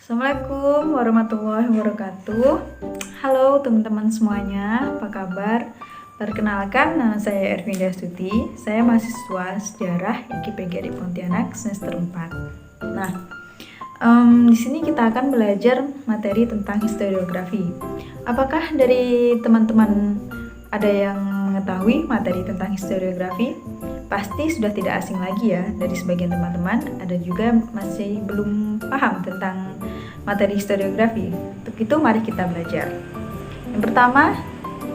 Assalamualaikum warahmatullahi wabarakatuh. Halo teman-teman semuanya, apa kabar? Perkenalkan, nama saya Ervinda Stuti. Saya mahasiswa sejarah IKIP Pontianak semester 4. Di sini kita akan belajar materi tentang historiografi. Apakah dari teman-teman ada yang mengetahui materi tentang historiografi? Pasti sudah tidak asing lagi ya dari sebagian teman-teman, ada juga masih belum paham tentang materi historiografi. Untuk itu mari kita belajar. Yang pertama,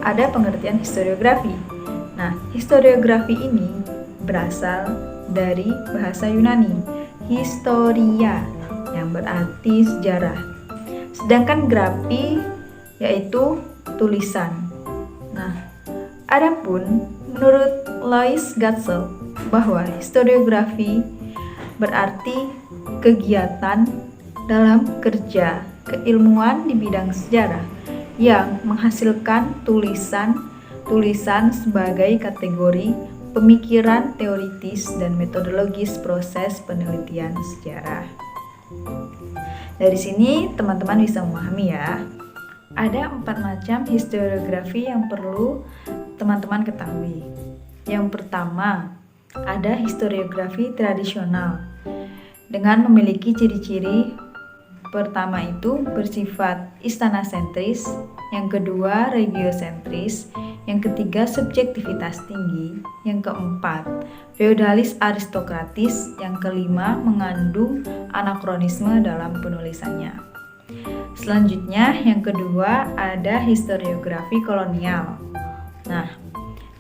ada pengertian historiografi. Nah, historiografi ini berasal dari bahasa Yunani, historia, yang berarti sejarah. Sedangkan grafi yaitu tulisan. Nah, adapun menurut Louis Gatzel bahwa historiografi berarti kegiatan dalam kerja keilmuan di bidang sejarah yang menghasilkan tulisan sebagai kategori pemikiran teoritis dan metodologis proses penelitian sejarah. Dari sini teman-teman bisa memahami ya. Ada 4 macam historiografi yang perlu teman-teman ketahui. Yang pertama, ada historiografi tradisional dengan memiliki ciri-ciri. Pertama itu bersifat istana sentris, yang kedua regiosentris, yang ketiga subjektivitas tinggi, yang keempat feodalis aristokratis, yang kelima mengandung anakronisme dalam penulisannya. Selanjutnya yang kedua ada historiografi kolonial. Nah,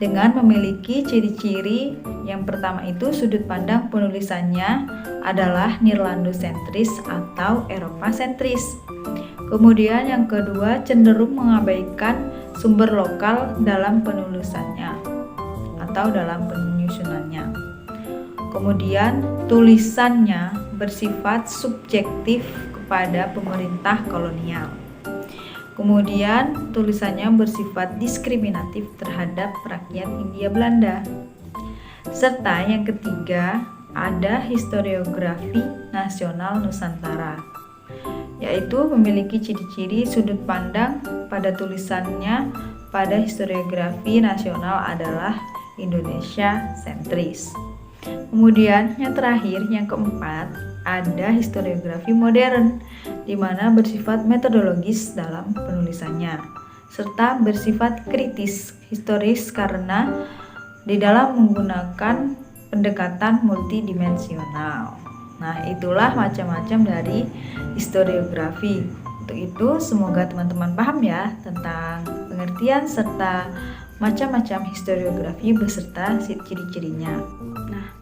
dengan memiliki ciri-ciri yang pertama itu sudut pandang penulisannya adalah Nirlandosentris atau Eropa sentris. Kemudian yang kedua cenderung mengabaikan sumber lokal dalam penulisannya atau dalam penyusunannya. Kemudian tulisannya bersifat subjektif kepada pemerintah kolonial. Kemudian tulisannya bersifat diskriminatif terhadap rakyat Hindia Belanda. Serta yang ketiga ada historiografi nasional Nusantara, yaitu memiliki ciri-ciri sudut pandang pada tulisannya pada historiografi nasional adalah Indonesia sentris. Kemudian yang terakhir, yang keempat, ada historiografi modern, di mana bersifat metodologis dalam penulisannya, serta bersifat kritis historis karena di dalam menggunakan pendekatan multidimensional. Nah, itulah macam-macam dari historiografi. Untuk itu, semoga teman-teman paham ya tentang pengertian serta macam-macam historiografi beserta ciri-cirinya. Nah,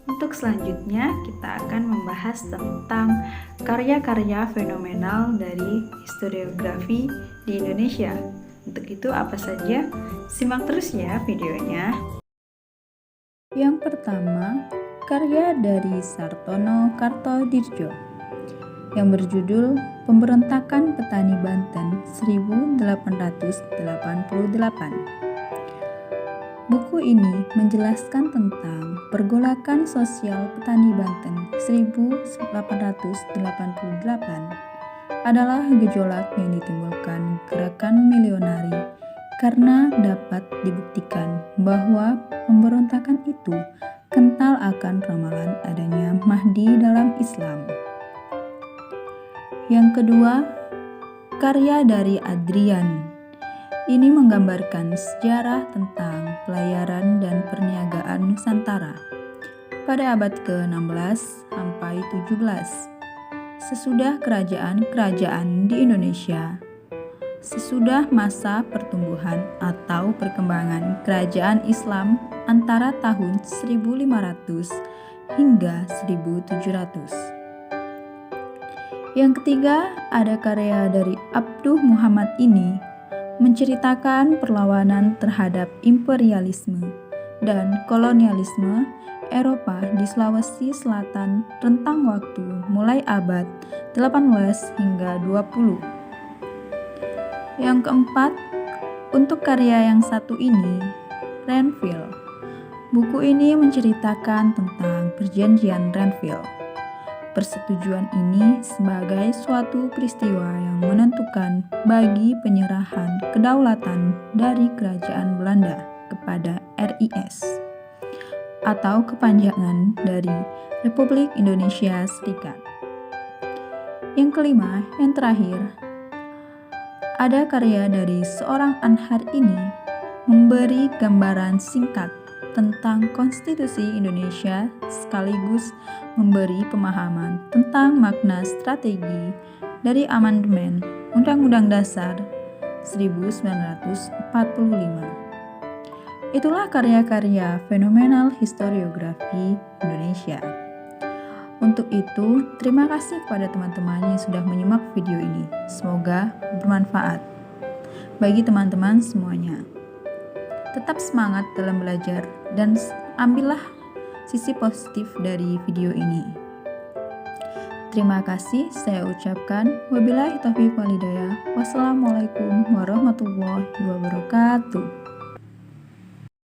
untuk selanjutnya kita akan membahas tentang karya-karya fenomenal dari historiografi di Indonesia. Untuk itu apa saja? Simak terus ya videonya. Yang pertama, karya dari Sartono Kartodirjo yang berjudul Pemberontakan Petani Banten 1888. Buku ini menjelaskan tentang pergolakan sosial petani Banten 1888 adalah gejolak yang ditimbulkan gerakan milionari karena dapat dibuktikan bahwa pemberontakan itu kental akan ramalan adanya Mahdi dalam Islam. Yang kedua, karya dari Adrian. Ini menggambarkan sejarah tentang pelayaran dan perniagaan Nusantara pada abad ke-16 sampai 17, sesudah kerajaan-kerajaan di Indonesia, sesudah masa pertumbuhan atau perkembangan kerajaan Islam antara tahun 1500 hingga 1700. Yang ketiga, ada karya dari Abduh Muhammad ini menceritakan perlawanan terhadap imperialisme dan kolonialisme Eropa di Sulawesi Selatan rentang waktu mulai abad 18 hingga 20. Yang keempat, untuk karya yang satu ini, Renville. Buku ini menceritakan tentang perjanjian Renville. Persetujuan ini sebagai suatu peristiwa yang menentukan bagi penyerahan kedaulatan dari Kerajaan Belanda kepada RIS atau kepanjangan dari Republik Indonesia Serikat. Yang kelima, yang terakhir, ada karya dari seorang Anhar ini memberi gambaran singkat tentang Konstitusi Indonesia sekaligus memberi pemahaman tentang makna strategi dari amandemen Undang-Undang Dasar 1945. Itulah karya-karya fenomenal historiografi Indonesia. Untuk itu, terima kasih kepada teman-teman yang sudah menyimak video ini. Semoga bermanfaat bagi teman-teman semuanya. Tetap semangat dalam belajar dan ambillah sisi positif dari video ini. Terima kasih saya ucapkan. Wabillahi taufiq wal hidayah. Wassalamualaikum warahmatullahi wabarakatuh.